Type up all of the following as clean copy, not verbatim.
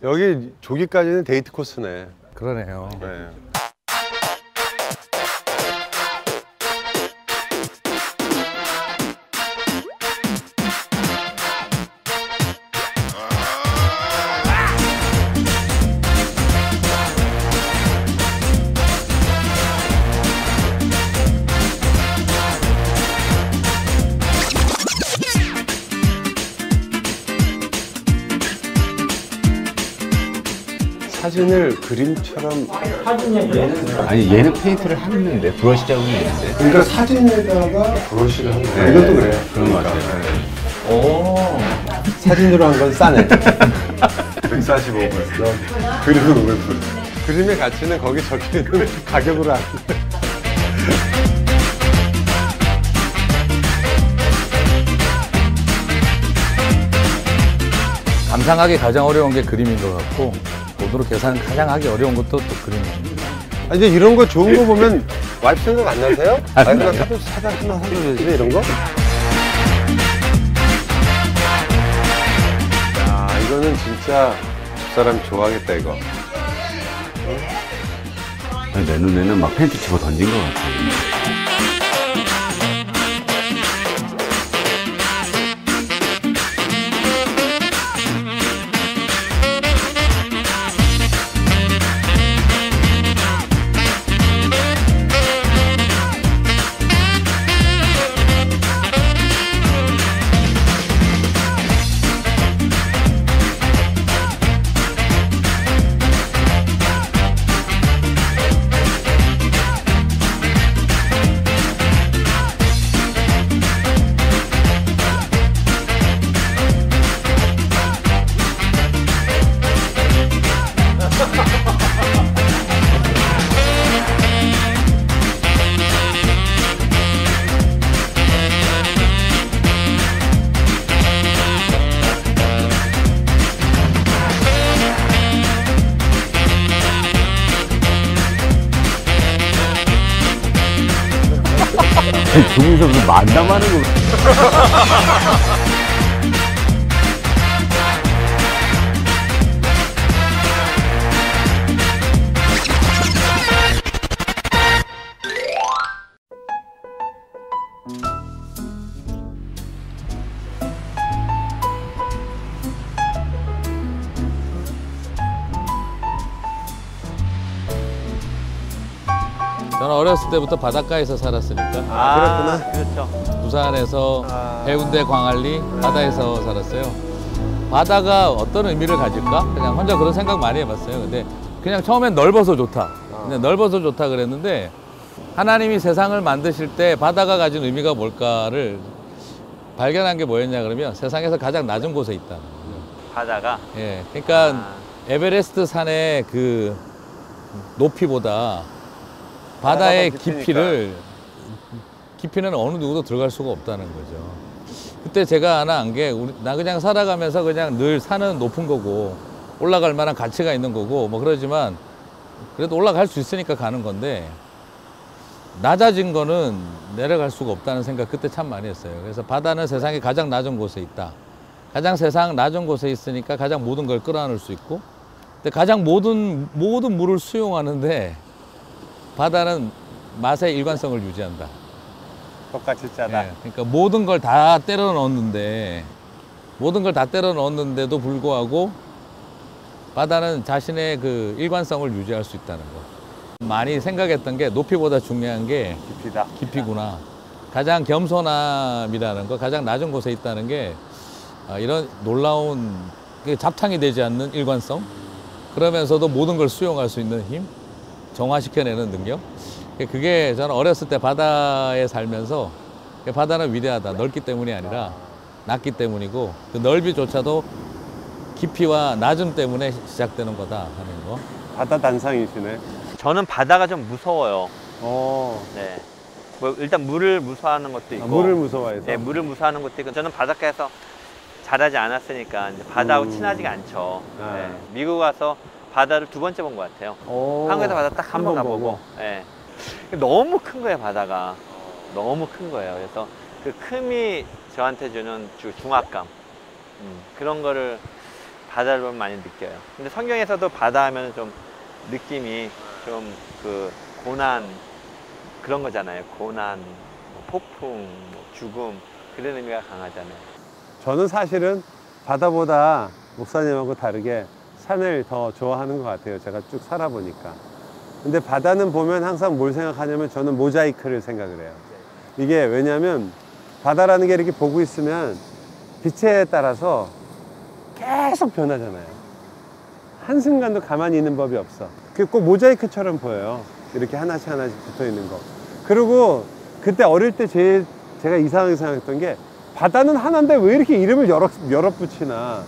여기 조기까지는 데이트 코스네. 그러네요. 네. 사진을 그림처럼. 아니 얘는 페인트를 하는데 브러쉬 자국이 있는데. 그러니까 사진에다가 브러쉬를 하는 거야. 네, 이것도 그래요. 그런 것 같아요. 네. 오, 사진으로 한 건 싸네. 145불. 그림은 500불. 그림의 가치는 거기 적혀있는 가격으로 안 돼. 감상하기 가장 어려운 게 그림인 것 같고, 돈으로 계산 가장 하기 어려운 것도 또 그림입니다. 아, 이제 이런 거 좋은 거 보면 와이프 생각 안 나세요? 와이프가 하나 사도 되지 이런 거? 야, 이거는 진짜 집사람 좋아하겠다 이거. 아니, 내 눈에는 막 페인트 집어 던진 것 같아요. 두 분이서 무슨 만담하는 거. 저는 어렸을 때부터 바닷가에서 살았으니까. 그렇구나. 그렇죠. 부산에서 해운대, 광안리 바다에서 살았어요. 바다가 어떤 의미를 가질까? 그냥 혼자 그런 생각 많이 해봤어요. 근데 그냥 처음엔 넓어서 좋다. 근데 넓어서 좋다 그랬는데 하나님이 세상을 만드실 때 바다가 가진 의미가 뭘까를 발견한 게 뭐였냐 그러면 세상에서 가장 낮은 곳에 있다. 바다가. 예, 그러니까 에베레스트 산의 그 높이보다 바다의 깊이는 어느 누구도 들어갈 수가 없다는 거죠. 그때 제가 하나 안 게 나 그냥 살아가면서 그냥 늘 산은 높은 거고 올라갈 만한 가치가 있는 거고 뭐 그러지만 그래도 올라갈 수 있으니까 가는 건데 낮아진 거는 내려갈 수가 없다는 생각 그때 참 많이 했어요. 그래서 바다는 세상에 가장 낮은 곳에 있다. 가장 세상 낮은 곳에 있으니까 가장 모든 걸 끌어안을 수 있고 근데 가장 모든 물을 수용하는데 바다는 맛의 일관성을 유지한다. 똑같이 짜다. 예, 그러니까 모든 걸 다 때려 넣었는데 모든 걸 다 때려 넣었는데도 불구하고 바다는 자신의 그 일관성을 유지할 수 있다는 거. 많이 생각했던 게 높이보다 중요한 게 깊이다. 깊이구나. 가장 겸손함이라는 거, 가장 낮은 곳에 있다는 게 이런 놀라운 잡탕이 되지 않는 일관성. 그러면서도 모든 걸 수용할 수 있는 힘. 정화시켜내는 능력. 그게 저는 어렸을 때 바다에 살면서 바다는 위대하다. 넓기 때문이 아니라 낮기 때문이고 그 넓이조차도 깊이와 낮음 때문에 시작되는 거다 하는 거. 바다 단상이시네. 저는 바다가 좀 무서워요. 네. 뭐 일단 물을 무서워하는 것도 있고. 물을 무서워해서? 네, 물을 무서워하는 것도 있고. 저는 바닷가에서 자라지 않았으니까 이제 바다하고 친하지가 않죠. 네. 미국 와서 바다를 2번째 본 것 같아요. 한국에서 바다 딱 한 번 가보고. 네. 너무 큰 거예요, 바다가. 너무 큰 거예요. 그래서 그 큼이 저한테 주는 중압감. 그런 거를 바다를 보면 많이 느껴요. 근데 성경에서도 바다 하면 좀 느낌이 좀 그 고난 그런 거잖아요. 고난, 뭐 폭풍, 뭐 죽음 그런 의미가 강하잖아요. 저는 사실은 바다보다 목사님하고 다르게 산을 더 좋아하는 것 같아요. 제가 쭉 살아보니까. 근데 바다는 보면 항상 뭘 생각하냐면 저는 모자이크를 생각을 해요. 이게 왜냐면 바다라는 게 이렇게 보고 있으면 빛에 따라서 계속 변하잖아요. 한순간도 가만히 있는 법이 없어. 그게 꼭 모자이크처럼 보여요. 이렇게 하나씩 하나씩 붙어 있는 거. 그리고 그때 어릴 때 제가 이상하게 생각했던 게 바다는 하나인데 왜 이렇게 이름을 여러 붙이나.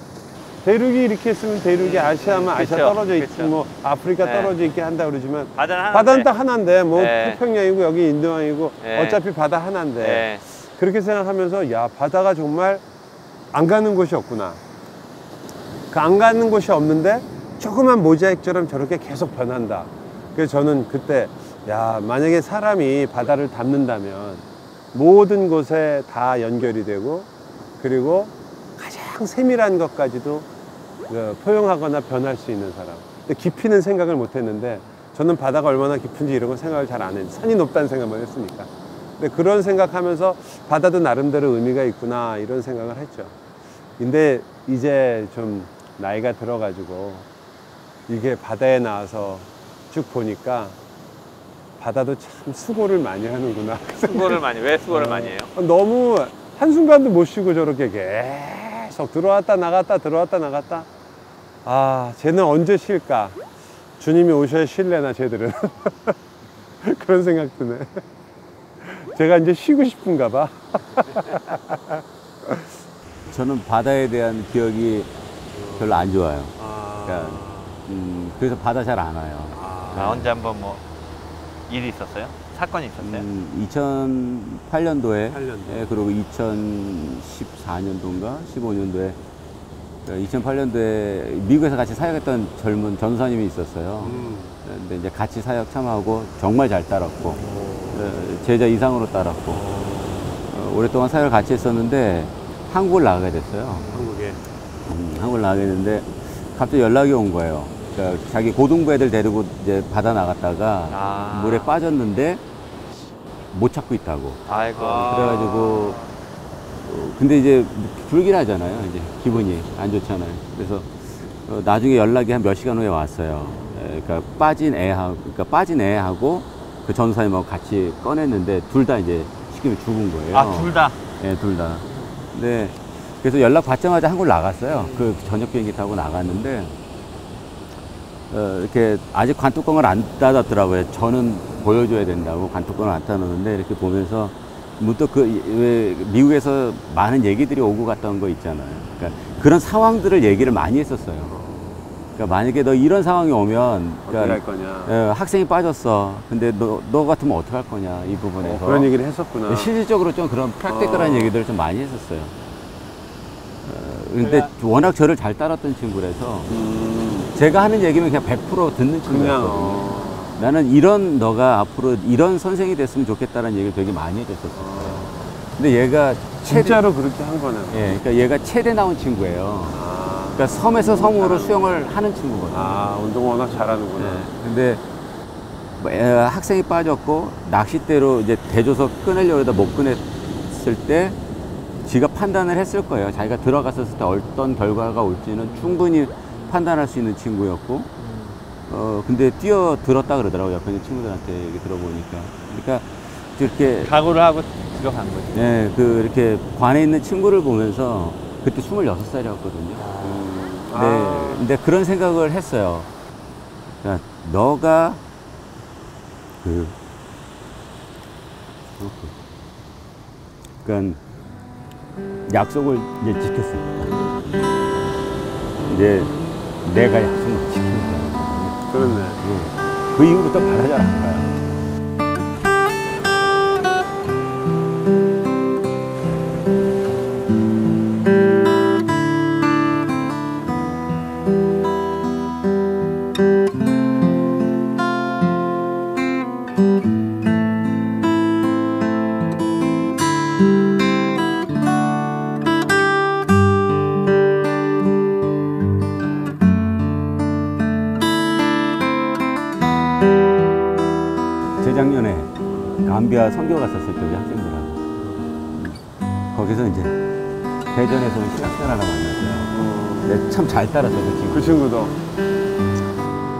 대륙이 이렇게 있으면 대륙이 아시아면 아시아 그쵸, 떨어져 있고 그쵸. 뭐 아프리카 네. 떨어져 있게 한다 그러지만 바다는 바다는 딱 하나인데 뭐 네. 태평양이고 여기 인도양이고 네. 어차피 바다 하나인데 네. 그렇게 생각하면서 야 바다가 정말 안 가는 곳이 없구나. 그 안 가는 곳이 없는데 조그만 모자이크처럼 저렇게 계속 변한다. 그래서 저는 그때 야 만약에 사람이 바다를 닮는다면 모든 곳에 다 연결이 되고 그리고 가장 세밀한 것까지도 포용하거나 변할 수 있는 사람. 근데 깊이는 생각을 못 했는데 저는 바다가 얼마나 깊은지 이런 거 생각을 잘 안 했는데 산이 높다는 생각만 했으니까. 근데 그런 생각하면서 바다도 나름대로 의미가 있구나 이런 생각을 했죠. 근데 이제 좀 나이가 들어가지고 이게 바다에 나와서 쭉 보니까 바다도 참 수고를 많이 하는구나. 수고를 많이 왜 수고를 많이 해요? 너무 한순간도 못 쉬고 저렇게 계속 들어왔다 나갔다 들어왔다 나갔다. 아 쟤는 언제 쉴까? 주님이 오셔야 쉴래나 쟤들은. 그런 생각 드네. 제가 이제 쉬고 싶은가 봐. 저는 바다에 대한 기억이 별로 안 좋아요. 그러니까, 그래서 바다 잘 안 와요. 언제 한번 뭐 일이 있었어요? 사건이 있었어요? 2008년도에, 8년도. 예, 그리고 2014년도인가 15년도에 2008년도에 미국에서 같이 사역했던 젊은 전사님이 있었어요. 근데 이제 같이 사역 참하고 정말 잘 따랐고 제자 이상으로 따랐고 오랫동안 사역을 같이 했었는데 한국을 나가게 됐어요. 한국에. 한국을 나가게 됐는데 갑자기 연락이 온 거예요. 그러니까 자기 고등부 애들 데리고 이제 바다 나갔다가 물에 빠졌는데 못 찾고 있다고. 아이고. 그래가지고 근데 이제 불길하잖아요. 이제 기분이 안 좋잖아요. 그래서 나중에 연락이 한 몇 시간 후에 왔어요. 그러니까 빠진 애하고 그 전사님하고 같이 꺼냈는데 둘 다 이제 시키면 죽은 거예요. 아, 둘 다? 네, 둘 다. 네. 그래서 연락 받자마자 한국을 나갔어요. 그 저녁 비행기 타고 나갔는데 이렇게 아직 관뚜껑을 안 닫았더라고요. 저는 보여줘야 된다고 관뚜껑을 안 닫았는데 이렇게 보면서 문득 왜 미국에서 많은 얘기들이 오고 갔던 거 있잖아요. 그러니까 그런 상황들을 얘기를 많이 했었어요. 그러니까 만약에 너 이런 상황이 오면 어떻게 할 거냐. 학생이 빠졌어. 근데 너 같으면 어떻게 할 거냐 이 부분에서 그런 얘기를 했었구나. 실질적으로 좀 그런 프랙티컬한 얘기들을 좀 많이 했었어요. 근데 워낙 저를 잘 따랐던 친구라서 제가 하는 얘기면 그냥 100% 듣는 친구였거든요. 나는 너가 앞으로 이런 선생이 됐으면 좋겠다는 얘기를 되게 많이 해줬었어요. 근데 얘가 진짜로 그렇게 한 거네. 예, 그러니까 얘가 체대 나온 친구예요. 그러니까 섬에서 섬으로 수영을 하는 친구거든요. 운동 워낙 잘하는구나. 네. 근데 뭐 학생이 빠졌고 낚싯대로 이제 대줘서 꺼내려고 하다 못 꺼냈을 때 지가 판단을 했을 거예요. 자기가 들어갔었을 때 어떤 결과가 올지는 충분히 판단할 수 있는 친구였고 근데 뛰어들었다 그러더라고요. 옆에 있는 친구들한테 얘기 들어보니까. 그러니까 이렇게 각오를 하고 들어간 거지. 네, 이렇게 관에 있는 친구를 보면서 그때 26살이었거든요. 네, 근데 그런 생각을 했어요. 그러니까 너가 그러니까 약속을 이제 지켰으니까. 이제 내가 약속을 지키는 거야. 그렇네. 그 이후부터 바다 잘 안 가요. 재작년에 감비아 선교 갔었을 때 우리 학생들하고 거기서 이제 대전에서 온 신학생 하나 만났어요. 근데 참 잘 따라서 그 친구도.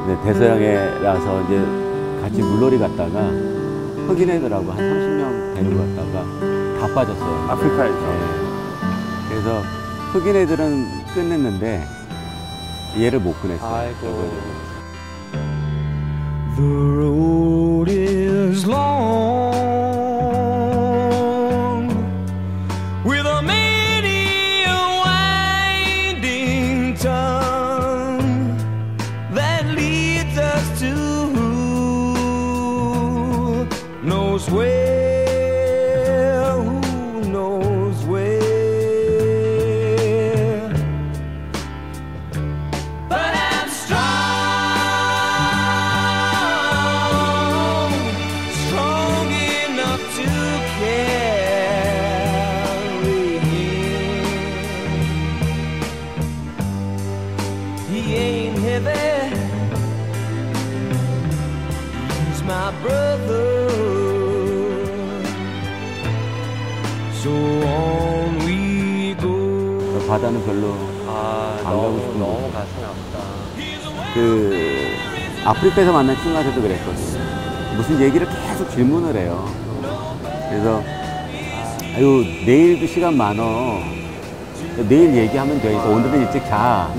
네, 대서양에라서 이제 같이 물놀이 갔다가 흑인 애들하고 한 30명 데리고 갔다가 다 빠졌어요. 아프리카에서. 네. 그래서 흑인 애들은 끝냈는데 얘를 못 끝냈어요. 아이고. The road is long with a many a winding tongue that leads us to who knows where, who knows where. But I'm strong, strong enough to carry him. He ain't heavy, he's my brother. So on we go. 바다는 별로 아, 안 가고 싶은 너무 거. 가슴이 아프다. 그 아프리카에서 만난 친구한테도 그랬거든요. 무슨 얘기를 계속 질문을 해요. 그래서 아유 내일도 시간 많어. 내일 얘기하면 돼. 그래서 오늘은 일찍 자.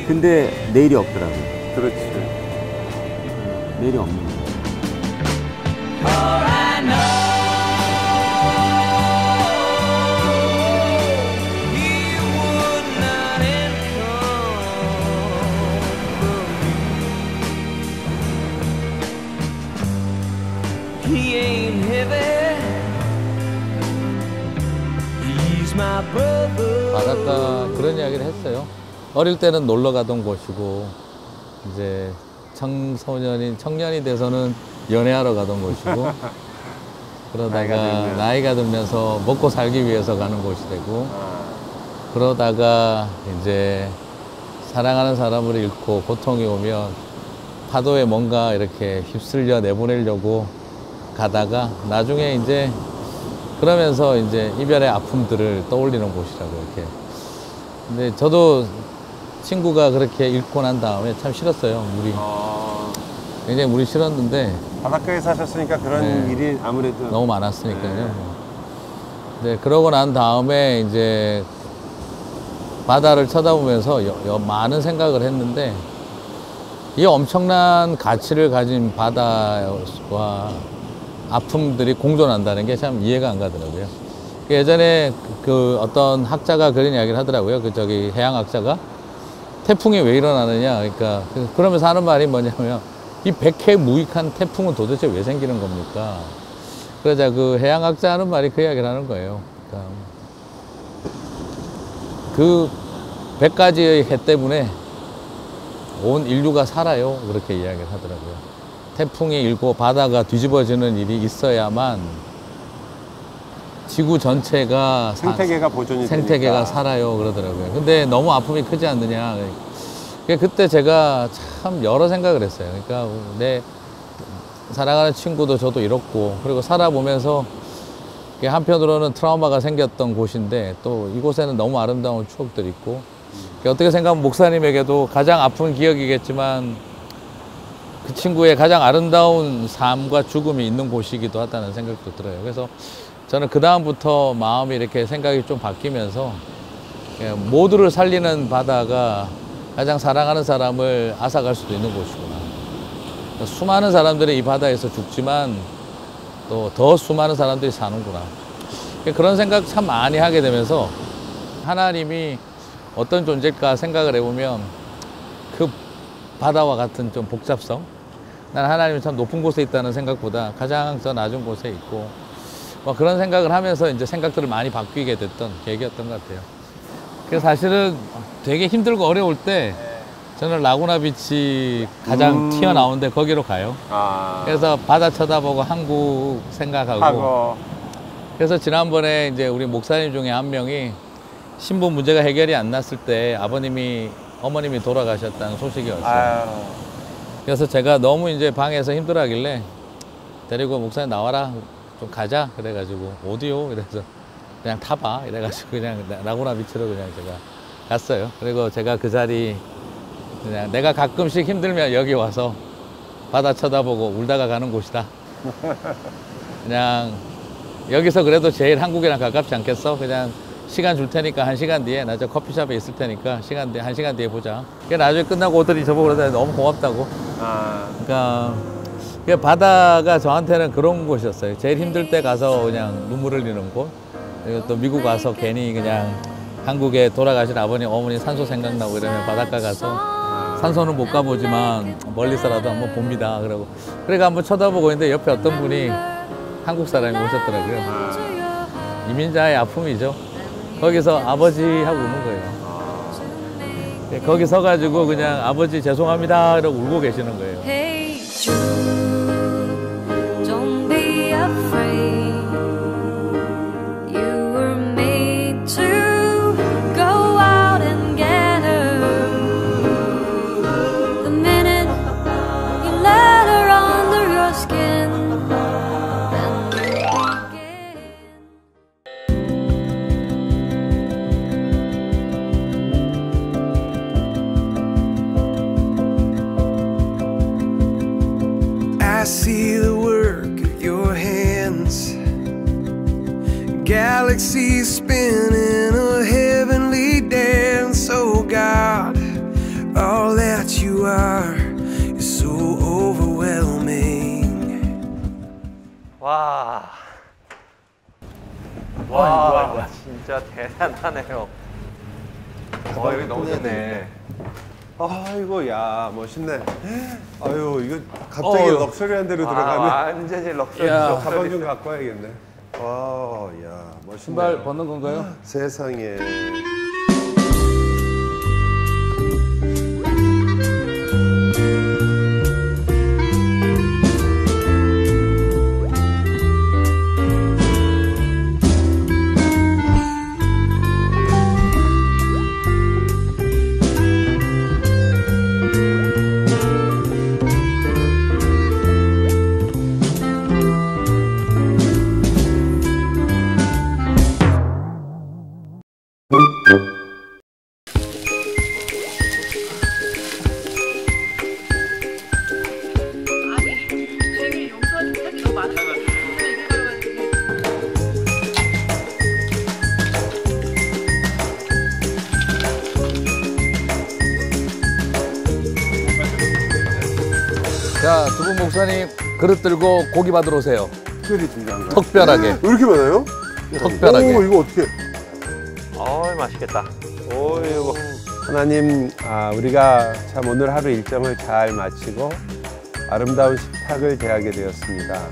근데 내일이 없더라고요. 그렇지. 내일이 없는 거예요. All I know, he would not encumber me. He ain't heavy, he's my brother. 바닷가 그런 이야기를 했어요. 어릴 때는 놀러 가던 곳이고 이제 청년이 돼서는 연애하러 가던 곳이고 그러다가 나이가 들면서 먹고 살기 위해서 가는 곳이 되고 그러다가 이제 사랑하는 사람을 잃고 고통이 오면 파도에 뭔가 이렇게 휩쓸려 내보내려고 가다가 나중에 이제 그러면서 이제 이별의 아픔들을 떠올리는 곳이라고 이렇게. 근데 저도 친구가 그렇게 잃고 난 다음에 참 싫었어요. 물이. 굉장히 물이 싫었는데 바닷가에 사셨으니까 그런 네. 일이 아무래도 너무 많았으니까요. 네, 그러고 난 다음에 이제 바다를 쳐다보면서 많은 생각을 했는데 이 엄청난 가치를 가진 바다와 아픔들이 공존한다는 게 참 이해가 안 가더라고요. 예전에 그 어떤 학자가 그런 이야기를 하더라고요. 그 저기 해양학자가 태풍이 왜 일어나느냐. 그러니까 그러면서 하는 말이 뭐냐면 이 백해 무익한 태풍은 도대체 왜 생기는 겁니까? 그러자 그 해양학자 하는 말이 그 이야기를 하는 거예요. 그러니까 그 100가지의 해 때문에 온 인류가 살아요. 그렇게 이야기를 하더라고요. 태풍이 일고 바다가 뒤집어지는 일이 있어야만 지구 전체가 생태계가 보존이 생태계가 되니까. 살아요. 그러더라고요. 근데 너무 아픔이 크지 않느냐. 그때 제가 참 여러 생각을 했어요. 그러니까 내 사랑하는 친구도 저도 잃었고 그리고 살아보면서 한편으로는 트라우마가 생겼던 곳인데 또 이곳에는 너무 아름다운 추억들이 있고 어떻게 생각하면 목사님에게도 가장 아픈 기억이겠지만 그 친구의 가장 아름다운 삶과 죽음이 있는 곳이기도 하다는 생각도 들어요. 그래서 저는 그 다음부터 마음이 이렇게 생각이 좀 바뀌면서 모두를 살리는 바다가 가장 사랑하는 사람을 앗아갈 수도 있는 곳이구나. 수많은 사람들이 이 바다에서 죽지만 또 더 수많은 사람들이 사는구나. 그런 생각 참 많이 하게 되면서 하나님이 어떤 존재일까 생각을 해보면 그 바다와 같은 좀 복잡성. 난 하나님이 참 높은 곳에 있다는 생각보다 가장 더 낮은 곳에 있고 뭐 그런 생각을 하면서 이제 생각들을 많이 바뀌게 됐던 계기였던 것 같아요. 그래서 사실은 되게 힘들고 어려울 때 저는 라구나 비치 가장 튀어나오는데 거기로 가요. 그래서 바다 쳐다보고 한국 생각하고 그래서 지난번에 이제 우리 목사님 중에 한 명이 신부 문제가 해결이 안 났을 때 어머님이 돌아가셨다는 소식이 왔어요. 그래서 제가 너무 이제 방에서 힘들어하길래 데리고 목사님 나와라 좀 가자 그래가지고 어디요? 이래서 그냥 타봐 이래가지고 그냥 라구나 비치로 그냥 제가 갔어요. 그리고 제가 그 자리 그냥 내가 가끔씩 힘들면 여기 와서 바다 쳐다보고 울다가 가는 곳이다. 그냥 여기서 그래도 제일 한국이랑 가깝지 않겠어? 그냥 시간 줄 테니까 1시간 뒤에 나 저 커피숍에 있을 테니까 1시간 뒤에 보자. 나중에 끝나고 오더니 저보고 그러다 너무 고맙다고. 그러니까 바다가 저한테는 그런 곳이었어요. 제일 힘들 때 가서 그냥 눈물 흘리는 곳. 그리고 또 미국 와서 괜히 그냥 한국에 돌아가신 아버님, 어머니 산소 생각나고 이러면 바닷가 가서 산소는 못 가보지만 멀리서라도 한번 봅니다. 그러고 그래가 한번 쳐다보고 있는데 옆에 어떤 분이 한국 사람이 오셨더라고요. 이민자의 아픔이죠. 거기서 아버지 하고 우는 거예요. 거기 서가지고 그냥 아버지 죄송합니다 이러고 울고 계시는 거예요. Hey Jude, don't be afraid. You were made to go out and get her. The minute you let her under your skin, then you begin. I see the work of your hands, galaxies spinning a heavenly dance. Oh God, all that you are is so overwhelming. 와. 와, 진짜 대단하네요. 여기 너무 좋네. 아이고, 야, 멋있네. 아유, 이거 갑자기 럭셔리한 데로 들어가네. 완전히 럭셔리. 야. 가방 좀 갖고 와야겠네. 와, 야, 멋있네. 신발 벗는 건가요? 세상에. 자, 두 분 목사님 그릇 들고 고기 받으러 오세요. 특별히 준비한 거야? 특별하게. 왜 이렇게 많아요? 특별하게. 오, 이거 어떻게? 어이, 맛있겠다. 어이구. 하나님, 우리가 참 오늘 하루 일정을 잘 마치고 아름다운 식탁을 대하게 되었습니다.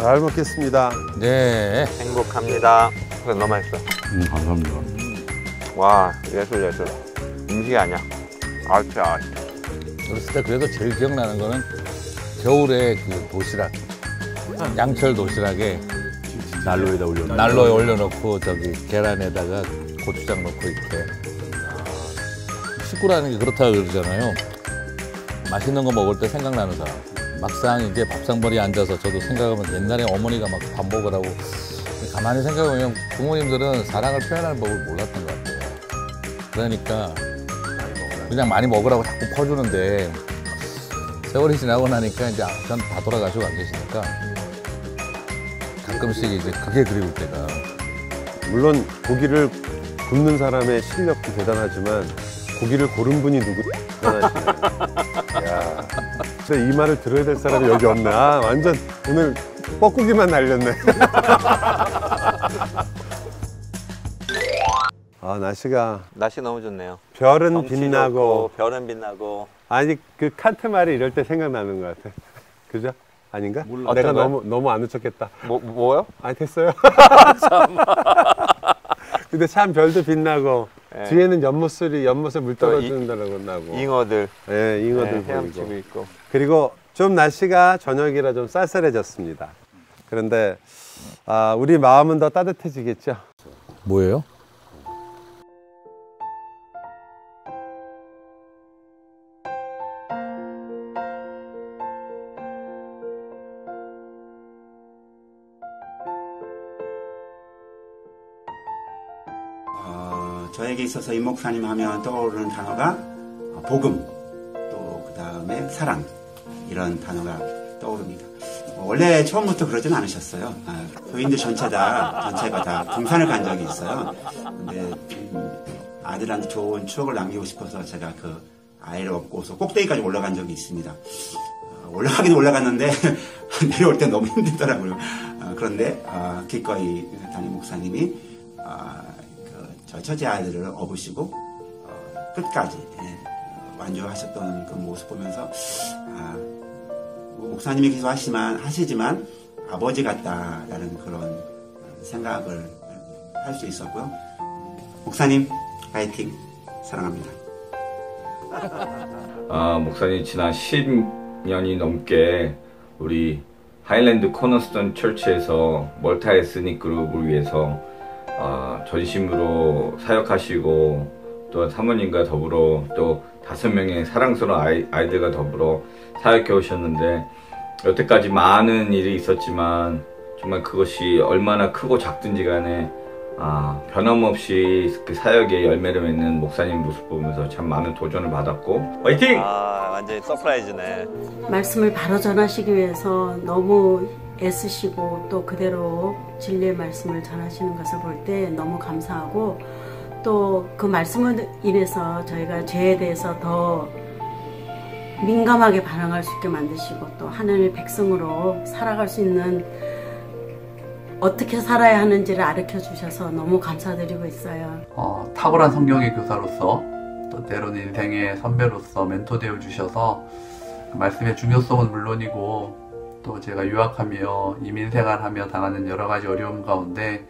잘 먹겠습니다. 네. 행복합니다. 그래, 너무 맛있어. 감사합니다. 와, 예술. 음식이 아니야. 아트야. 어렸을 때 그래도 제일 기억나는 거는 겨울에 그 도시락. 양철 도시락에 난로에다 올려. 난로에 올려놓고 저기 계란에다가 고추장 넣고 이렇게. 식구라는 게 그렇다 그러잖아요. 맛있는 거 먹을 때 생각나는 사람. 막상 이제 밥상머리에 앉아서 저도 생각하면 옛날에 어머니가 막 밥 먹으라고 가만히 생각해보면 부모님들은 사랑을 표현할 법을 몰랐던 것 같아요. 그러니까 그냥 많이 먹으라고 자꾸 퍼주는데 세월이 지나고 나니까 이제 전 다 돌아가시고 안 계시니까 가끔씩 이제 그게 그리울 때가. 물론 고기를 굽는 사람의 실력도 대단하지만 고기를 고른 분이 누구? 대단하시네. 야, 근데 이 말을 들어야 될 사람이 여기 없네. 완전 오늘 뻐꾸기만 날렸네. 날씨 너무 좋네요. 별은 경치 빛나고 좋고, 별은 빛나고. 아니 그 칸트 말이 이럴 때 생각나는 것 같아. 그죠? 아닌가? 몰라. 내가 어떤 거요? 너무 안 웃쳤겠다. 뭐요? 아니 됐어요. 근데 참 별도 빛나고 예. 뒤에는 연못에 물 떨어지는다라고 나고. 잉어들. 예, 잉어들 헤엄치고 보이고. 있고. 그리고 좀 날씨가 저녁이라 좀 쌀쌀해졌습니다. 그런데 우리 마음은 더 따뜻해지겠죠? 뭐예요? 저에게 있어서 임 목사님 하면 떠오르는 단어가 복음, 또 그 다음에 사랑, 이런 단어가 떠오릅니다. 원래 처음부터 그러진 않으셨어요. 교인들 전체가 다 등산을 간 적이 있어요. 근데 아들한테 좋은 추억을 남기고 싶어서 제가 그 아이를 업고서 꼭대기까지 올라간 적이 있습니다. 올라가긴 올라갔는데 내려올 때 너무 힘들더라고요. 그런데 기꺼이 담임 목사님이 저 처제 아이들을 업으시고 끝까지 완주하셨던 그 모습 보면서 목사님이 기도하시지만 아버지 같다라는 그런 생각을 할 수 있었고요. 목사님 파이팅, 사랑합니다. 목사님 지난 10년이 넘게 우리 하일랜드 코너스톤 처치에서 멀타 에스닉 그룹을 위해서 전심으로 사역하시고 또 사모님과 더불어 또 5명의 사랑스러운 아이들과 더불어 사역해 오셨는데 여태까지 많은 일이 있었지만 정말 그것이 얼마나 크고 작든지 간에 변함없이 그 사역의 열매를 맺는 목사님 모습 보면서 참 많은 도전을 받았고 화이팅! 완전히 서프라이즈네. 말씀을 바로 전하시기 위해서 너무 애쓰시고 또 그대로 진리의 말씀을 전하시는 것을 볼 때 너무 감사하고 또 그 말씀으로 인해서 저희가 죄에 대해서 더 민감하게 반응할 수 있게 만드시고 또 하나님의 백성으로 살아갈 수 있는 어떻게 살아야 하는지를 가르쳐 주셔서 너무 감사드리고 있어요. 탁월한 성경의 교사로서 또 때로는 인생의 선배로서 멘토 되어 주셔서 말씀의 중요성은 물론이고 또 제가 유학하며 이민생활하며 당하는 여러 가지 어려움 가운데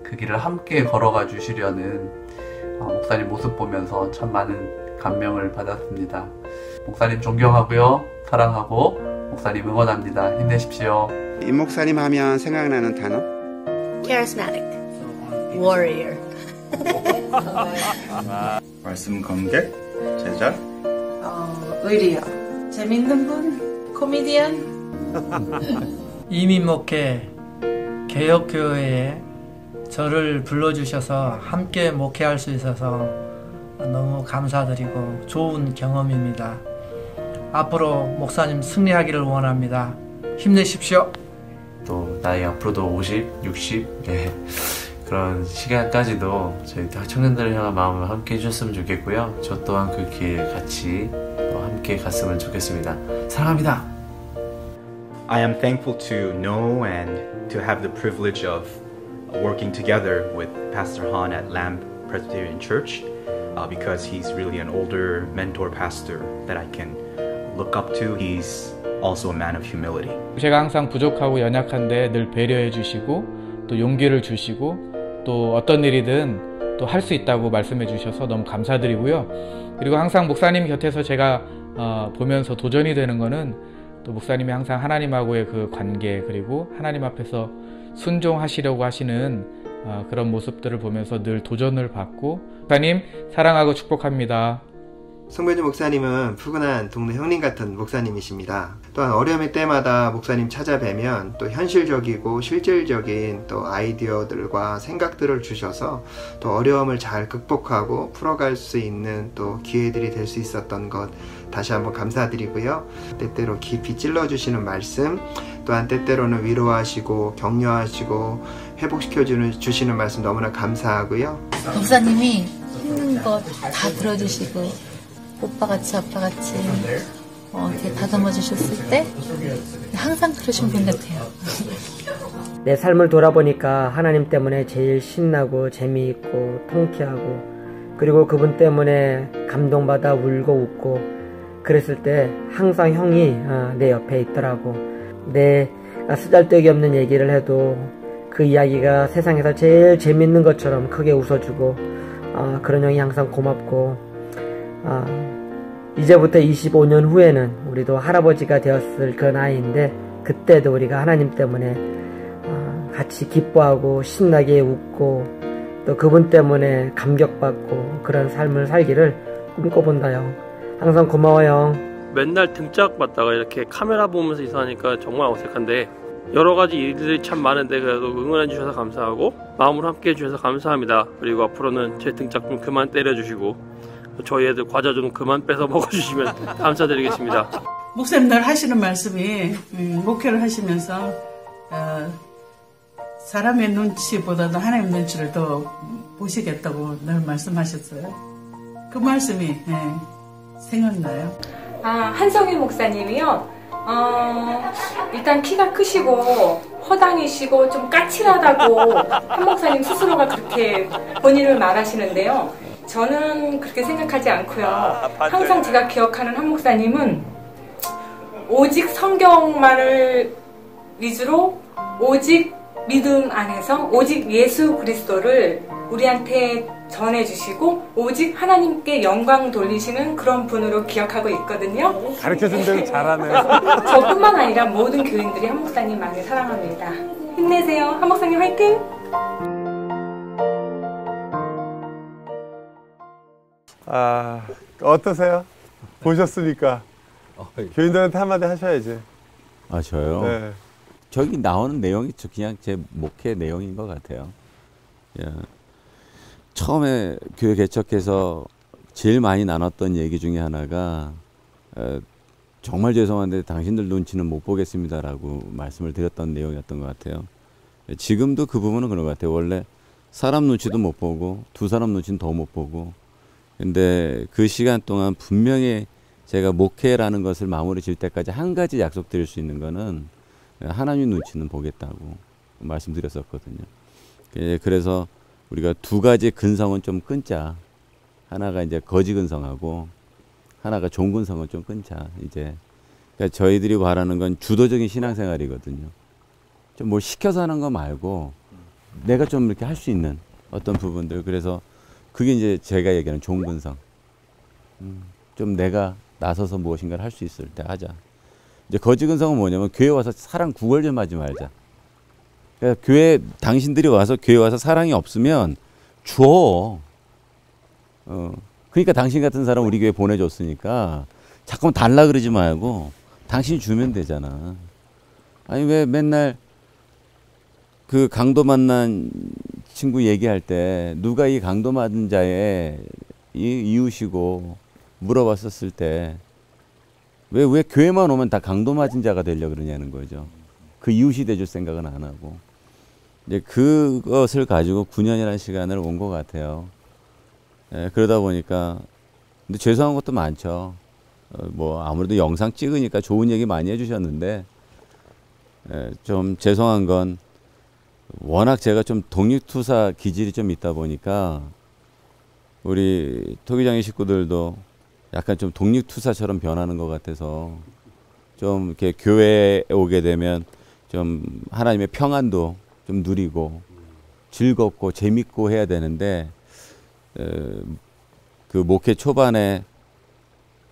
그 길을 함께 걸어가 주시려는 목사님 모습 보면서 참 많은 감명을 받았습니다. 목사님 존경하고요, 사랑하고 목사님 응원합니다. 힘내십시오. 임 목사님 하면 생각나는 단어? Charismatic, warrior. 말씀 검객, 제자. 의리요. 재밌는 분, 코미디언. 이민 목회 개혁교회에 저를 불러주셔서 함께 목회할 수 있어서 너무 감사드리고 좋은 경험입니다. 앞으로 목사님 승리하기를 원합니다. 힘내십시오. 또 나이 앞으로도 50, 60 그런 시간까지도 저희 청년들을 향한 마음을 함께 해주셨으면 좋겠고요. 저 또한 그 길 같이 함께 갔으면 좋겠습니다. 사랑합니다. I am thankful to know and to have the privilege of working together with Pastor Han at Lamb Presbyterian Church because he's really an older mentor pastor that I can look up to. He's also a man of humility. 제가 항상 부족하고 연약한데 늘 배려해 주시고 또 용기를 주시고 또 어떤 일이든 또 할 수 있다고 말씀해 주셔서 너무 감사드리고요. 그리고 항상 목사님 곁에서 제가 보면서 도전이 되는 거는 또 목사님이 항상 하나님하고의 그 관계 그리고 하나님 앞에서 순종하시려고 하시는 그런 모습들을 보면서 늘 도전을 받고 목사님 사랑하고 축복합니다. 송변주 목사님은 푸근한 동네 형님 같은 목사님이십니다. 또한 어려움의 때마다 목사님 찾아뵈면 또 현실적이고 실질적인 또 아이디어들과 생각들을 주셔서 또 어려움을 잘 극복하고 풀어갈 수 있는 또 기회들이 될 수 있었던 것 다시 한번 감사드리고요. 때때로 깊이 찔러주시는 말씀, 또한 때때로는 위로하시고 격려하시고 회복시켜 주시는 말씀 너무나 감사하고요. 목사님이 힘든 거 다 들어주시고 오빠같이 아빠같이 이렇게 다듬어 주셨을 때 항상 그러신 분 같아요. 내 삶을 돌아보니까 하나님 때문에 제일 신나고 재미있고 통쾌하고 그리고 그분 때문에 감동받아 울고 웃고 그랬을 때 항상 형이 내 옆에 있더라고. 내가 쓰잘데기 없는 얘기를 해도 그 이야기가 세상에서 제일 재밌는 것처럼 크게 웃어주고 그런 형이 항상 고맙고 이제부터 25년 후에는 우리도 할아버지가 되었을 그 나이인데 그때도 우리가 하나님 때문에 같이 기뻐하고 신나게 웃고 또 그분 때문에 감격받고 그런 삶을 살기를 꿈꿔본다 형. 항상 고마워 형. 맨날 등짝 받다가 이렇게 카메라 보면서 이사하니까 정말 어색한데 여러 가지 일들이 참 많은데 그래도 응원해 주셔서 감사하고 마음으로 함께 해주셔서 감사합니다. 그리고 앞으로는 제 등짝 좀 그만 때려주시고 저희 애들 과자 좀 그만 뺏어 먹어주시면 감사드리겠습니다. 목사님 늘 하시는 말씀이 목회를 하시면서 사람의 눈치보다도 하나님 눈치를 더 보시겠다고 늘 말씀하셨어요. 그 말씀이 생각나요. 한성희 목사님이요. 일단 키가 크시고 허당이시고 좀 까칠하다고 한 목사님 스스로가 그렇게 본인을 말하시는데요. 저는 그렇게 생각하지 않고요. 항상 제가 기억하는 한 목사님은 오직 성경만을 위주로 오직 믿음 안에서 오직 예수 그리스도를 우리한테 전해주시고 오직 하나님께 영광 돌리시는 그런 분으로 기억하고 있거든요. 가르쳐준 대로 잘하네. 저뿐만 아니라 모든 교인들이 한 목사님 많이 사랑합니다. 힘내세요. 한 목사님 화이팅! 어떠세요? 보셨으니까 교인들한테 한마디 하셔야지. 저요? 네. 저기 나오는 내용이 그냥 제 목회 내용인 것 같아요. 처음에 교회 개척해서 제일 많이 나눴던 얘기 중에 하나가 정말 죄송한데 당신들 눈치는 못 보겠습니다라고 말씀을 드렸던 내용이었던 것 같아요. 지금도 그 부분은 그런 것 같아요. 원래 사람 눈치도 못 보고 두 사람 눈치는 더 못 보고, 근데 그 시간 동안 분명히 제가 목회라는 것을 마무리 질 때까지 한 가지 약속드릴 수 있는 거는 하나님 눈치는 보겠다고 말씀드렸었거든요. 그래서 우리가 두 가지 근성은 좀 끊자. 하나가 이제 거지 근성하고 하나가 종 근성은 좀 끊자. 이제 그러니까 저희들이 바라는 건 주도적인 신앙생활이거든요. 좀 뭘 시켜서 하는 거 말고 내가 좀 이렇게 할 수 있는 어떤 부분들. 그래서 그게 이제 제가 얘기하는 종 근성. 좀 내가 나서서 무엇인가를 할 수 있을 때 하자. 이제 거지 근성은 뭐냐면 교회 와서 사랑 구걸 좀 하지 말자. 그러니까 교회 당신들이 와서 교회 와서 사랑이 없으면 줘. 그러니까 당신 같은 사람 우리 교회 보내줬으니까 자꾸만 달라 그러지 말고 당신이 주면 되잖아. 아니 왜 맨날 그 강도 만난 친구 얘기할 때 누가 이 강도 맞은 자의 이웃이고 물어봤었을 때 왜 교회만 오면 다 강도 맞은 자가 되려고 그러냐는 거죠. 그 이웃이 돼줄 생각은 안 하고. 이제 그것을 가지고 9년이라는 시간을 온 것 같아요. 그러다 보니까 근데 죄송한 것도 많죠. 뭐 아무래도 영상 찍으니까 좋은 얘기 많이 해주셨는데 좀 죄송한 건 워낙 제가 좀 독립투사 기질이 좀 있다 보니까 우리 토기장의 식구들도 약간 좀 독립투사처럼 변하는 것 같아서 좀 이렇게 교회에 오게 되면 좀 하나님의 평안도 좀 누리고 즐겁고 재밌고 해야 되는데 그 목회 초반에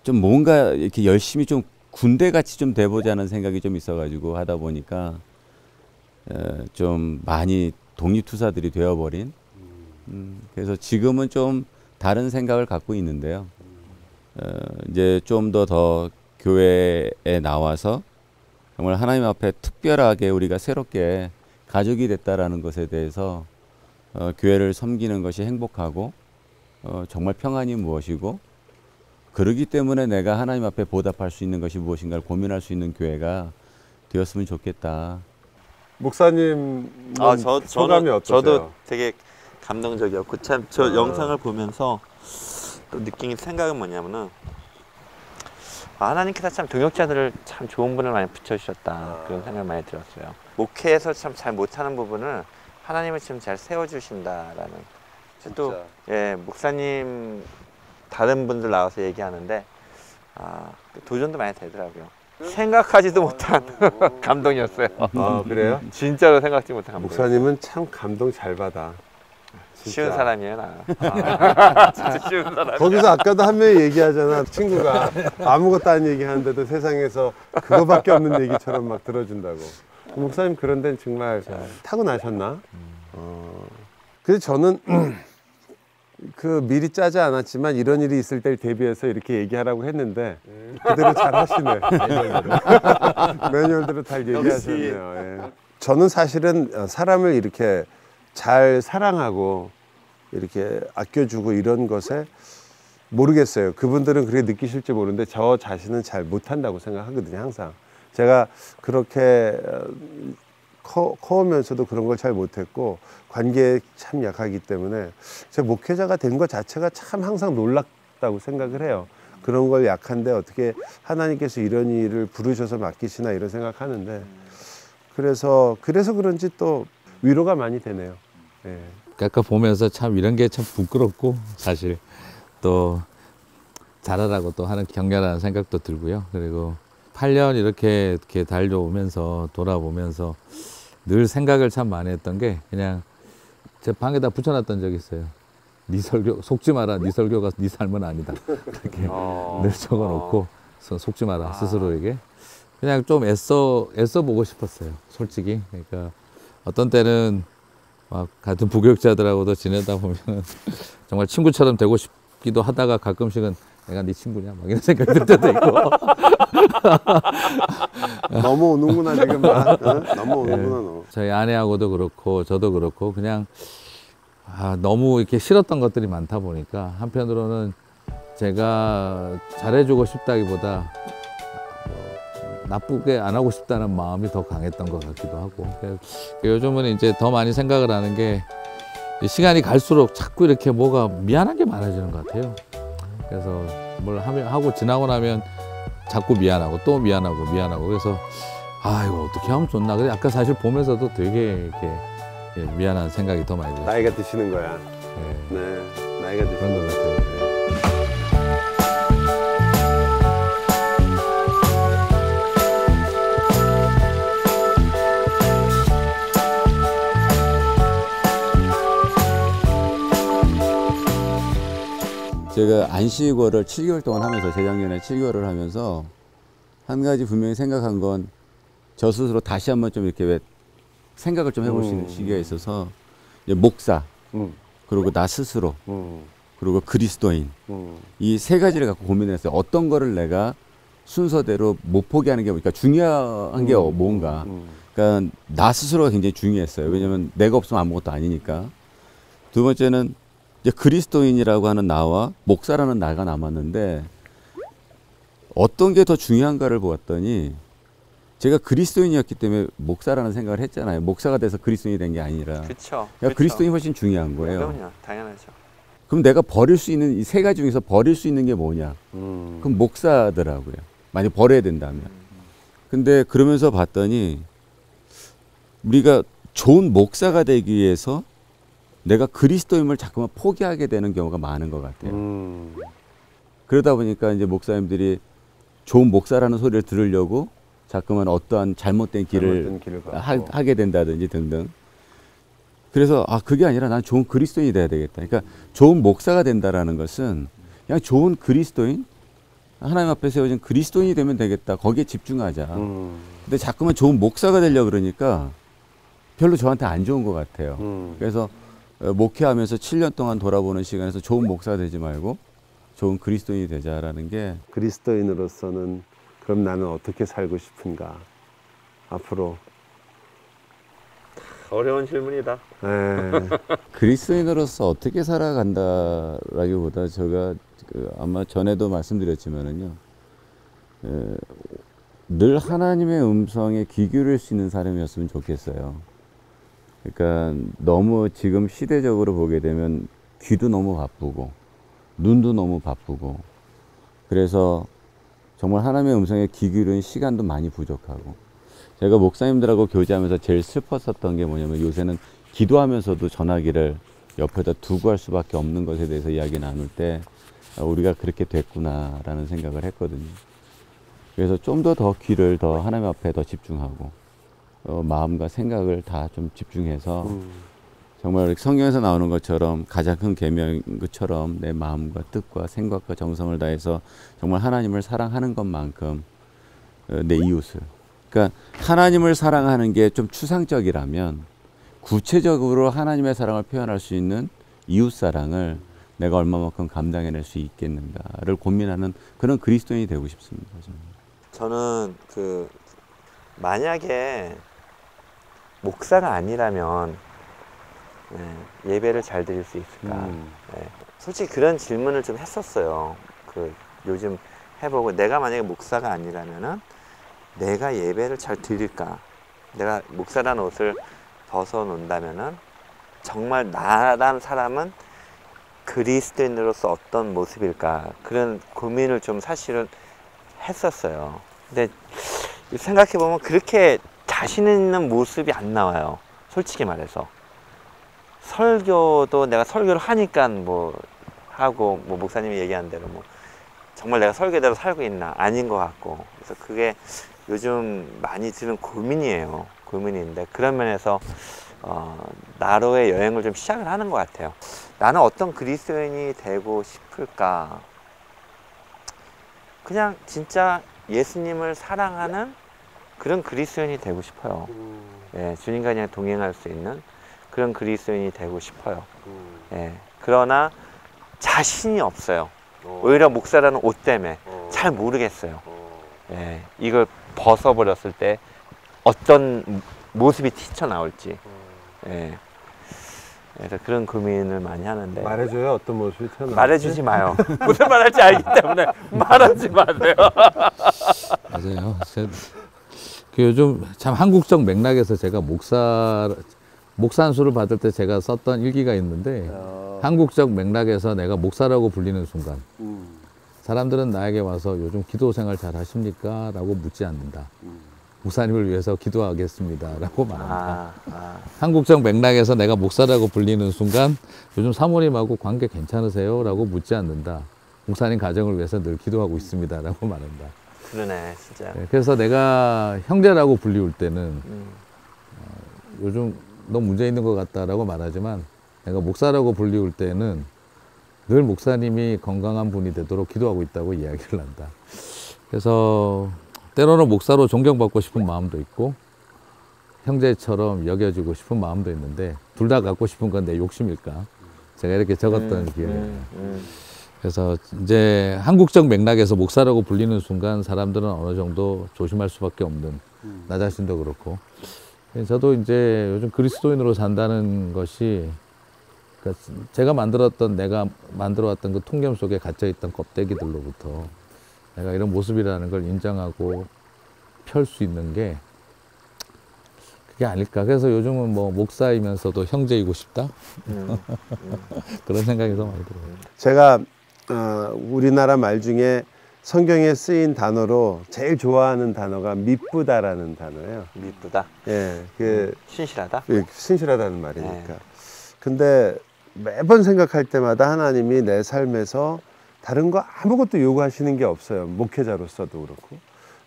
좀 뭔가 이렇게 열심히 좀 군대같이 좀 돼보자는 생각이 좀 있어가지고 하다 보니까 좀 많이 독립투사들이 되어버린 그래서 지금은 좀 다른 생각을 갖고 있는데요. 이제 좀 더 교회에 나와서 정말 하나님 앞에 특별하게 우리가 새롭게 가족이 됐다라는 것에 대해서 교회를 섬기는 것이 행복하고 정말 평안이 무엇이고 그러기 때문에 내가 하나님 앞에 보답할 수 있는 것이 무엇인가를 고민할 수 있는 교회가 되었으면 좋겠다. 목사님 소감이 어떠세요? 저도 되게 감동적이었고 참 저 영상을 보면서 또 느낀 생각은 뭐냐면은 하나님께서 참 동역자들을 참 좋은 분을 많이 붙여주셨다 그런 생각이 많이 들었어요. 목회에서 참 잘 못하는 부분을 하나님은 지금 잘 세워주신다라는 또 목사님 다른 분들 나와서 얘기하는데 도전도 많이 되더라고요. 생각하지도 못한 감동이었어요. 그래요? 진짜로 생각지 못한 감동. 목사님은 참 감동 잘 받아. 진짜. 쉬운 사람이에요, 나. 진짜 쉬운 사람. 거기서 아까도 한 명이 얘기하잖아. 친구가 아무것도 아닌 얘기 하는데도 세상에서 그거밖에 없는 얘기처럼 막 들어준다고. 목사님 그런 데는 정말 타고나셨나? 근데 저는 그 미리 짜지 않았지만 이런 일이 있을 때를 대비해서 이렇게 얘기하라고 했는데 그대로 잘 하시네. 매뉴얼대로 잘 얘기하셨네요. 예. 저는 사실은 사람을 이렇게 잘 사랑하고 이렇게 아껴주고 이런 것에 모르겠어요. 그분들은 그렇게 느끼실지 모르는데 저 자신은 잘 못한다고 생각하거든요. 항상 제가 그렇게 커오면서도 그런 걸 잘 못했고 관계에 참 약하기 때문에 제 목회자가 된 것 자체가 참 항상 놀랍다고 생각을 해요. 그런 걸 약한데 어떻게 하나님께서 이런 일을 부르셔서 맡기시나 이런 생각하는데 그래서 그런지 또 위로가 많이 되네요. 예. 아까 보면서 참 이런 게 참 부끄럽고 사실 또 잘하라고 또 하는 격려라는 생각도 들고요. 그리고 8년 이렇게 달려오면서 돌아보면서 늘 생각을 참 많이 했던 게 그냥 제 방에다 붙여놨던 적이 있어요. 네 설교 속지 마라. 네 설교가 네 삶은 아니다. 이렇게 늘 적어놓고 속지 마라 스스로에게 그냥 좀 애써 보고 싶었어요. 솔직히 그러니까 어떤 때는 막 같은 부교육자들하고도 지내다 보면 정말 친구처럼 되고 싶기도 하다가 가끔씩은 내가 네 친구냐 막 이런 생각이 들 때도 있고 너무 오는구나 지금 너무 오는구나 너. 저희 아내하고도 그렇고 저도 그렇고 그냥 너무 이렇게 싫었던 것들이 많다 보니까 한편으로는 제가 잘해주고 싶다기보다 나쁘게 안 하고 싶다는 마음이 더 강했던 것 같기도 하고 요즘은 이제 더 많이 생각을 하는 게 시간이 갈수록 자꾸 이렇게 뭐가 미안한 게 많아지는 것 같아요. 그래서 뭘 하고 지나고 나면 자꾸 미안하고 또 미안하고 그래서 이거 어떻게 하면 좋나. 그래 아까 사실 보면서도 되게 이렇게 미안한 생각이 더 많이 들어요. 나이가 드시는 거야. 네, 나이가 드시는 것 같아요. 제가 안식월을 7개월 동안 하면서 재작년에 7개월을 하면서 한 가지 분명히 생각한 건 저 스스로 다시 한번 좀 이렇게 생각을 좀 해볼 수 있는 시기가 있어서 목사 그리고 나 스스로 그리고 그리스도인 이 세 가지를 갖고 고민을 했어요. 어떤 거를 내가 순서대로 못 포기하는 게 그러니까 중요한 게 뭔가 그러니까 나 스스로가 굉장히 중요했어요. 왜냐면 내가 없으면 아무것도 아니니까. 두 번째는 이제 그리스도인이라고 하는 나와 목사라는 나가 남았는데 어떤 게 더 중요한가를 보았더니 제가 그리스도인이었기 때문에 목사라는 생각을 했잖아요. 목사가 돼서 그리스도인이 된 게 아니라. 그쵸. 그러니까 그리스도인이 훨씬 중요한 거예요. 그럼요. 당연하죠. 그럼 내가 버릴 수 있는 이 세 가지 중에서 버릴 수 있는 게 뭐냐? 그럼 목사더라고요. 만약 버려야 된다면. 근데 그러면서 봤더니 우리가 좋은 목사가 되기 위해서 내가 그리스도임을 자꾸만 포기하게 되는 경우가 많은 것 같아요. 그러다 보니까 이제 목사님들이 좋은 목사라는 소리를 들으려고 자꾸만 어떠한 잘못된 길을 하게 된다든지 등등. 그래서 그게 아니라 난 좋은 그리스도인이 돼야 되겠다. 그러니까 좋은 목사가 된다라는 것은 그냥 좋은 그리스도인, 하나님 앞에 세워진 그리스도인이 되면 되겠다. 거기에 집중하자. 근데 자꾸만 좋은 목사가 되려고 그러니까 별로 저한테 안 좋은 것 같아요. 그래서 목회하면서 7년 동안 돌아보는 시간에서 좋은 목사가 되지 말고 좋은 그리스도인이 되자라는 게 그리스도인으로서는 그럼 나는 어떻게 살고 싶은가 앞으로. 어려운 질문이다. 그리스도인으로서 어떻게 살아간다라기보다 제가 아마 전에도 말씀드렸지만은요, 늘 하나님의 음성에 귀 기울일 수 있는 사람이었으면 좋겠어요. 그러니까 너무 지금 시대적으로 보게 되면 귀도 너무 바쁘고 눈도 너무 바쁘고 그래서 정말 하나님의 음성에 귀 기울이는 시간도 많이 부족하고 제가 목사님들하고 교제하면서 제일 슬펐었던 게 뭐냐면 요새는 기도하면서도 전화기를 옆에다 두고 할 수밖에 없는 것에 대해서 이야기 나눌 때 우리가 그렇게 됐구나라는 생각을 했거든요. 그래서 좀 더 귀를 더 하나님 앞에 더 집중하고 마음과 생각을 다 좀 집중해서 정말 성경에서 나오는 것처럼 가장 큰 계명인 것처럼 내 마음과 뜻과 생각과 정성을 다해서 정말 하나님을 사랑하는 것만큼 내 이웃을, 그러니까 하나님을 사랑하는 게 좀 추상적이라면 구체적으로 하나님의 사랑을 표현할 수 있는 이웃 사랑을 내가 얼마만큼 감당해낼 수 있겠는가를 고민하는 그런 그리스도인이 되고 싶습니다. 저는 만약에 목사가 아니라면 예배를 잘 드릴 수 있을까? 솔직히 그런 질문을 좀 했었어요. 요즘 해보고 내가 만약에 목사가 아니라면은 내가 예배를 잘 드릴까? 내가 목사라는 옷을 벗어놓는다면은 정말 나라는 사람은 그리스도인으로서 어떤 모습일까? 그런 고민을 좀 사실은 했었어요. 근데 생각해보면 그렇게 자신 있는 모습이 안 나와요. 솔직히 말해서. 설교도 내가 설교를 하니까 하고, 목사님이 얘기한 대로 정말 내가 설교대로 살고 있나? 아닌 것 같고. 그래서 그게 요즘 많이 드는 고민이에요. 고민인데, 그런 면에서, 나로의 여행을 좀 시작을 하는 것 같아요. 나는 어떤 그리스도인이 되고 싶을까? 그냥 진짜 예수님을 사랑하는 그런 그리스도인이 되고 싶어요. 예, 주님과 그냥 동행할 수 있는 그런 그리스도인이 되고 싶어요. 예, 그러나 자신이 없어요. 오히려 목사라는 옷 때문에 잘 모르겠어요. 예, 이걸 벗어버렸을 때 어떤 모습이 튀쳐나올지. 예. 그래서 그런 고민을 많이 하는데. 말해줘요, 어떤 모습이 튀어나올지? 말해주지 마요. 무슨 말 할지 알기 때문에 말하지 마세요. 맞아요. 요즘 참 한국적 맥락에서 제가 목사 안수를 받을 때 제가 썼던 일기가 있는데, 한국적 맥락에서 내가 목사라고 불리는 순간 사람들은 나에게 와서 요즘 기도 생활 잘 하십니까? 라고 묻지 않는다. 목사님을 위해서 기도하겠습니다 라고 말합니다. 한국적 맥락에서 내가 목사라고 불리는 순간 요즘 사모님하고 관계 괜찮으세요? 라고 묻지 않는다. 목사님 가정을 위해서 늘 기도하고 있습니다 라고 말한다. 그러네, 진짜. 그래서 내가 형제라고 불리울 때는 요즘 너 문제 있는 것 같다라고 말하지만, 내가 목사라고 불리울 때는 늘 목사님이 건강한 분이 되도록 기도하고 있다고 이야기를 한다. 그래서 때로는 목사로 존경받고 싶은 마음도 있고 형제처럼 여겨지고 싶은 마음도 있는데, 둘 다 갖고 싶은 건 내 욕심일까? 제가 이렇게 적었던 기억이 나요. 그래서 이제 한국적 맥락에서 목사라고 불리는 순간 사람들은 어느 정도 조심할 수밖에 없는, 나 자신도 그렇고. 저도 이제 요즘 그리스도인으로 산다는 것이, 그러니까 제가 내가 만들어왔던 그 통념 속에 갇혀있던 껍데기들로부터 내가 이런 모습이라는 걸 인정하고 펼 수 있는 게 그게 아닐까. 그래서 요즘은 목사이면서도 형제이고 싶다? 그런 생각이 더 많이 들어요. 제가 우리나라 말 중에 성경에 쓰인 단어로 제일 좋아하는 단어가 미쁘다라는 단어예요. 미쁘다? 예, 신실하다? 예, 신실하다는 말이니까. 근데 매번 생각할 때마다 하나님이 내 삶에서 다른 거 아무것도 요구하시는 게 없어요. 목회자로서도 그렇고.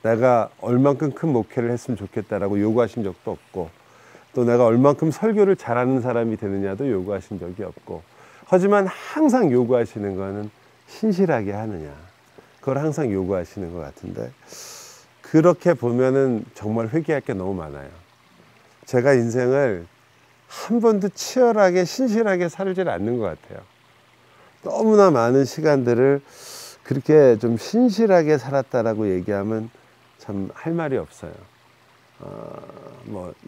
내가 얼만큼 큰 목회를 했으면 좋겠다라고 요구하신 적도 없고, 또 내가 얼만큼 설교를 잘하는 사람이 되느냐도 요구하신 적이 없고. 하지만 항상 요구하시는 거는 신실하게 하느냐. 그걸 항상 요구하시는 것 같은데, 그렇게 보면은 정말 회개할 게 너무 많아요. 제가 인생을 한 번도 치열하게 신실하게 살질 않는 것 같아요. 너무나 많은 시간들을 그렇게 좀 신실하게 살았다라고 얘기하면 참 할 말이 없어요.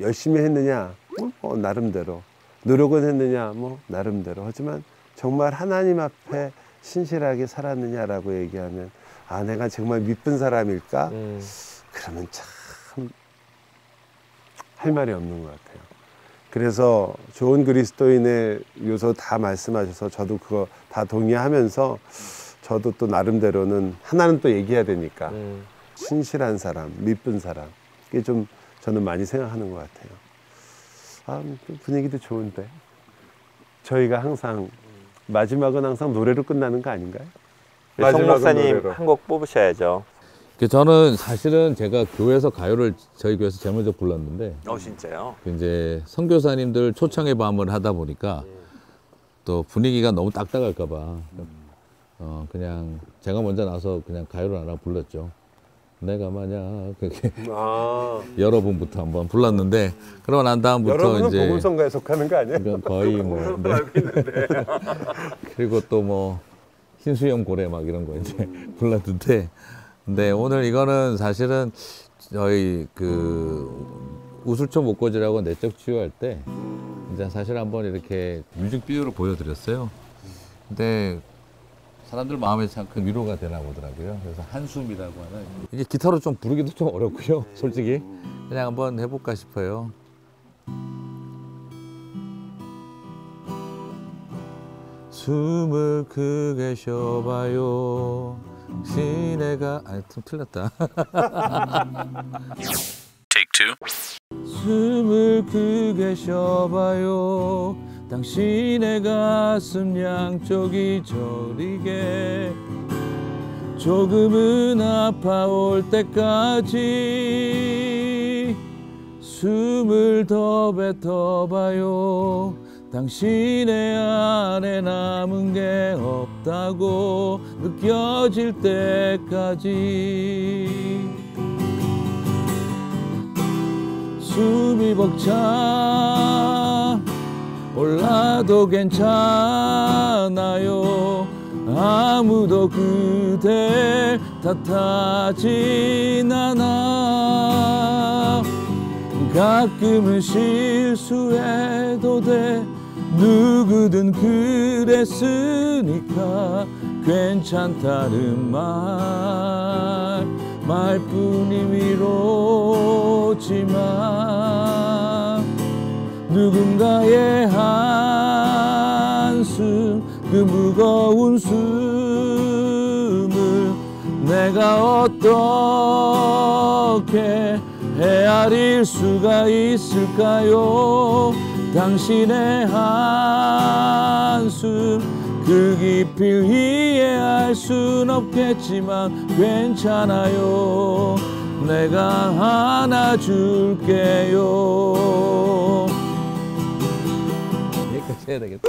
열심히 했느냐? 나름대로. 노력은 했느냐? 나름대로. 하지만 정말 하나님 앞에 신실하게 살았느냐라고 얘기하면, 내가 정말 믿은 사람일까? 그러면 참 할 말이 없는 것 같아요. 그래서 좋은 그리스도인의 요소 다 말씀하셔서 저도 그거 다 동의하면서, 저도 또 나름대로는 하나는 또 얘기해야 되니까 신실한 사람, 믿은 사람, 이게 좀 저는 많이 생각하는 것 같아요. 분위기도 좋은데 저희가 항상 마지막은 항상 노래로 끝나는 거 아닌가요? 송 목사님 한 곡 뽑으셔야죠. 저는 사실은 제가 교회에서 가요를 저희 교회에서 제일 먼저 불렀는데, 진짜요? 이제 선교사님들 초청의 밤을 하다 보니까 또 분위기가 너무 딱딱할까봐 그냥 제가 먼저 나서 그냥 가요를 하나 불렀죠. 내가 만약 그렇게 여러분부터 한번 불렀는데 그러고 난 다음부터 여러분은 이제 복음성가에 속하는 거 아니에요? 거의 뭐 네. 알고 있는데. 그리고 또 뭐 흰수염 고래 막 이런 거 이제 불렀는데 근데 오늘 이거는 사실은 저희 그 우술초 목고지라고 내적 치유할 때 이제 사실 한번 이렇게 뮤직비디오로 보여드렸어요. 근데 사람들 마음에 참 큰 위로가 되나 보더라고요. 그래서 한숨이라고 하는 이게 기타로 좀 부르기도 좀 어렵고요. 솔직히 그냥 한번 해볼까 싶어요. 숨을 크게 쉬어봐요. 시내가 좀 틀렸다. Take two. 숨을 크게 쉬어봐요. 당신의 가슴 양쪽이 저리게 조금은 아파올 때까지 숨을 더 뱉어봐요. 당신의 안에 남은 게 없다고 느껴질 때까지 숨이 벅차 올라도 괜찮아요. 아무도 그댈 탓하진 않아. 가끔은 실수해도 돼. 누구든 그랬으니까 괜찮다는 말뿐이 위로지만 누군가의 한숨 그 무거운 숨을 내가 어떻게 헤아릴 수가 있을까요? 당신의 한숨 그 깊이를 이해할 순 없겠지만 괜찮아요. 내가 안아줄게요. 여기까지 해야 되겠다.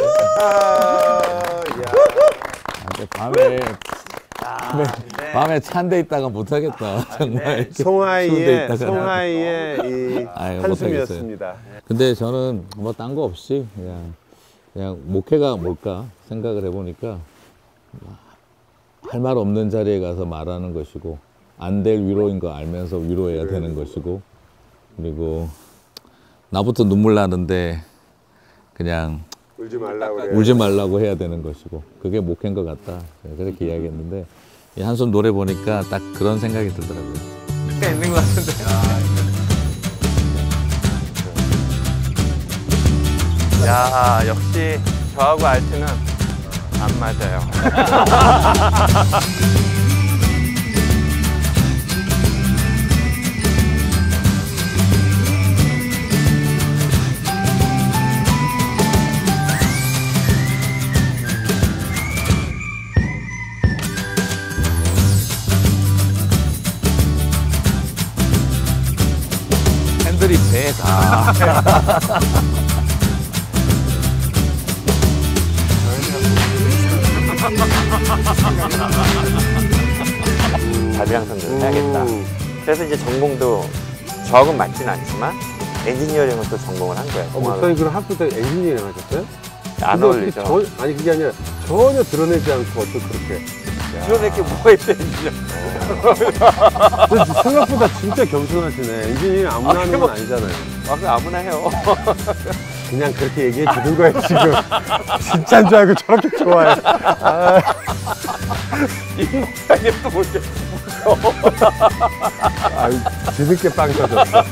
밤에 찬데 있다가 못하겠다. 정말. 송하이의 이 한숨이었습니다. 근데 저는 뭐 딴 거 없이 그냥 목회가 뭘까 생각을 해보니까 할 말 없는 자리에 가서 말하는 것이고 안 될 위로인 거 알면서 위로해야 되는 것이고 그리고 나부터 눈물 나는데 그냥 울지 말라고 해야 되는 것이고 그게 목회인 것 같다. 그렇게 이야기했는데 이 한숨 노래 보니까 딱 그런 생각이 들더라고요. 있는 것 같은데. 야, 역시 저하고 알트는 안 맞아요. 팬들이 배다. 자비양성대로 해야겠다. 그래서 이제 전공도 저하고는 맞지는 않지만 엔지니어링을 또 전공을 한 거예요. 목사님 그럼 학부 때 엔지니어링 하셨어요? 안 어울리죠. 아니 그게 아니라 전혀 드러내지 않고 어떻게 그렇게 드러낼 게 뭐가 있어요, 엔지니어. 생각보다 진짜 겸손하시네. 엔지니어링 아무나 하는 건 아니잖아요. 아무나 해요. 그냥 그렇게 얘기해 주는 거예요, 지금. 진짜인 줄 알고 저렇게 좋아해. 이 목사님 또 볼게. 뒤늦게 빵 터졌어.